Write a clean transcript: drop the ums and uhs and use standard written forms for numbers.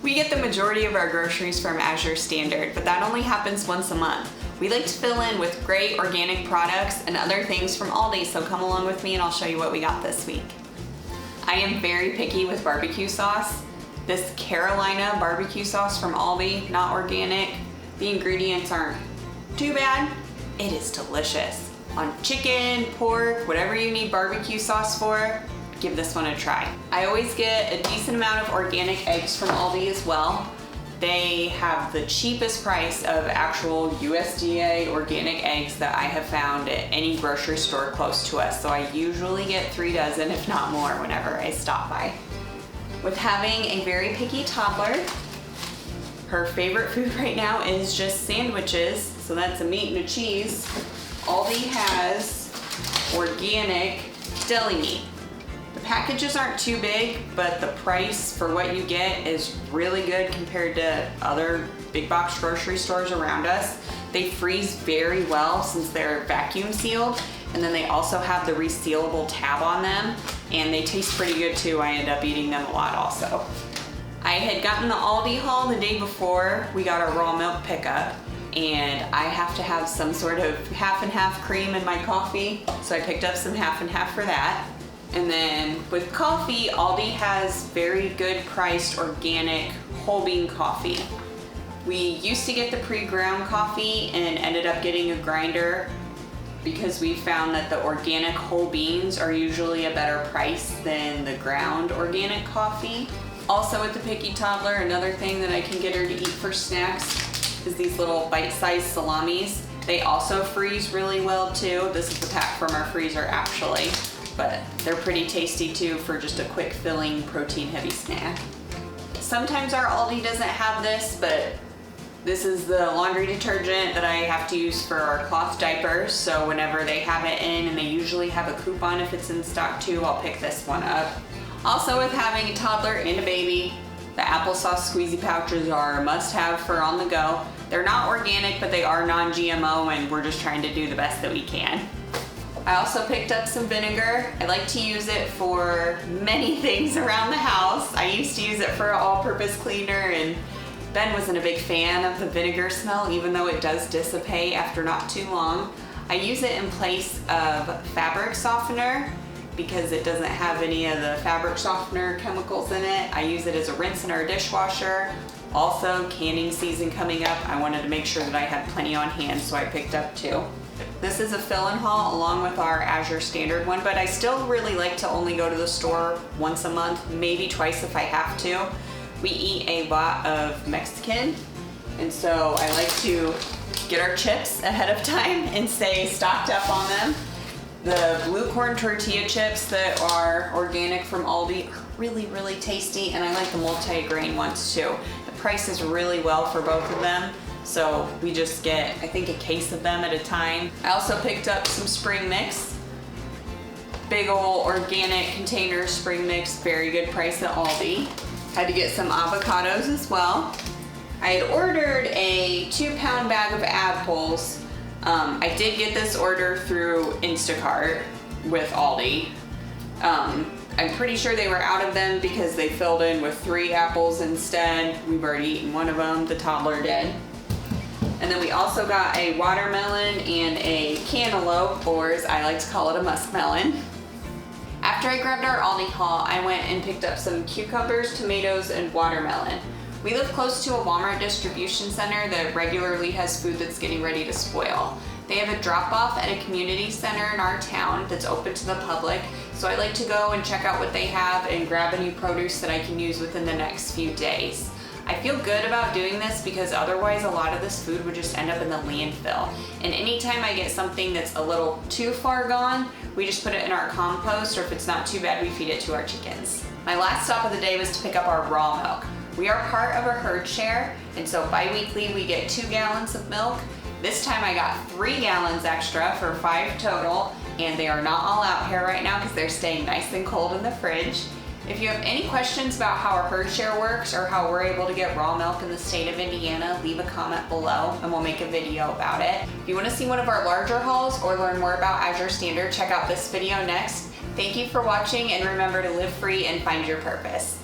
We get the majority of our groceries from Azure Standard, but that only happens once a month. We like to fill in with great organic products and other things from Aldi, so come along with me and I'll show you what we got this week. I am very picky with barbecue sauce. This Carolina barbecue sauce from Aldi, not organic. The ingredients aren't too bad. It is delicious. On chicken, pork, whatever you need barbecue sauce for, give this one a try. I always get a decent amount of organic eggs from Aldi as well. They have the cheapest price of actual USDA organic eggs that I have found at any grocery store close to us. So I usually get 3 dozen, if not more, whenever I stop by. With having a very picky toddler, her favorite food right now is just sandwiches. So that's a meat and a cheese. Aldi has organic deli meat. The packages aren't too big, but the price for what you get is really good compared to other big box grocery stores around us. They freeze very well since they're vacuum sealed, and then they also have the resealable tab on them, and they taste pretty good too. I end up eating them a lot also. I had gotten the Aldi haul the day before we got our raw milk pickup, and I have to have some sort of half and half cream in my coffee, so I picked up some half and half for that. And then with coffee, Aldi has very good priced organic whole bean coffee. We used to get the pre-ground coffee and ended up getting a grinder because we found that the organic whole beans are usually a better price than the ground organic coffee. Also with the picky toddler, another thing that I can get her to eat for snacks is these little bite-sized salamis. They also freeze really well too. This is the pack from our freezer actually, but they're pretty tasty too for just a quick filling protein heavy snack. Sometimes our Aldi doesn't have this, but this is the laundry detergent that I have to use for our cloth diapers. So whenever they have it in, and they usually have a coupon if it's in stock too, I'll pick this one up. Also with having a toddler and a baby, the applesauce squeezy pouches are a must-have for on the go. They're not organic, but they are non-GMO, and we're just trying to do the best that we can. I also picked up some vinegar. I like to use it for many things around the house. I used to use it for an all-purpose cleaner, and Ben wasn't a big fan of the vinegar smell, even though it does dissipate after not too long. I use it in place of fabric softener because it doesn't have any of the fabric softener chemicals in it. I use it as a rinse in our dishwasher. Also, canning season coming up, I wanted to make sure that I had plenty on hand, so I picked up 2. This is a fill-in haul along with our Azure Standard one, but I still really like to only go to the store once a month, maybe twice if I have to. We eat a lot of Mexican, and so I like to get our chips ahead of time and stay stocked up on them. The blue corn tortilla chips that are organic from Aldi are really, really tasty, and I like the multi-grain ones too. The price is really well for both of them. So we just get, I think, a case of them at a time. I also picked up some spring mix. Big ol' organic container spring mix, very good price at Aldi. Had to get some avocados as well. I had ordered a 2-pound bag of apples. I did get this order through Instacart with Aldi. I'm pretty sure they were out of them because they filled in with 3 apples instead. We've already eaten one of them, the toddler did. And then we also got a watermelon and a cantaloupe, or as I like to call it, a muskmelon. After I grabbed our Aldi haul, I went and picked up some cucumbers, tomatoes, and watermelon. We live close to a Walmart distribution center that regularly has food that's getting ready to spoil. They have a drop-off at a community center in our town that's open to the public, so I like to go and check out what they have and grab any produce that I can use within the next few days. I feel good about doing this because otherwise a lot of this food would just end up in the landfill. And anytime I get something that's a little too far gone, we just put it in our compost, or if it's not too bad, we feed it to our chickens. My last stop of the day was to pick up our raw milk. We are part of a herd share, and so bi-weekly we get 2 gallons of milk. This time I got 3 gallons extra for 5 total, and they are not all out here right now because they're staying nice and cold in the fridge. If you have any questions about how our herd share works or how we're able to get raw milk in the state of Indiana, leave a comment below and we'll make a video about it. If you want to see one of our larger hauls or learn more about Azure Standard, check out this video next. Thank you for watching, and remember to live free and find your purpose.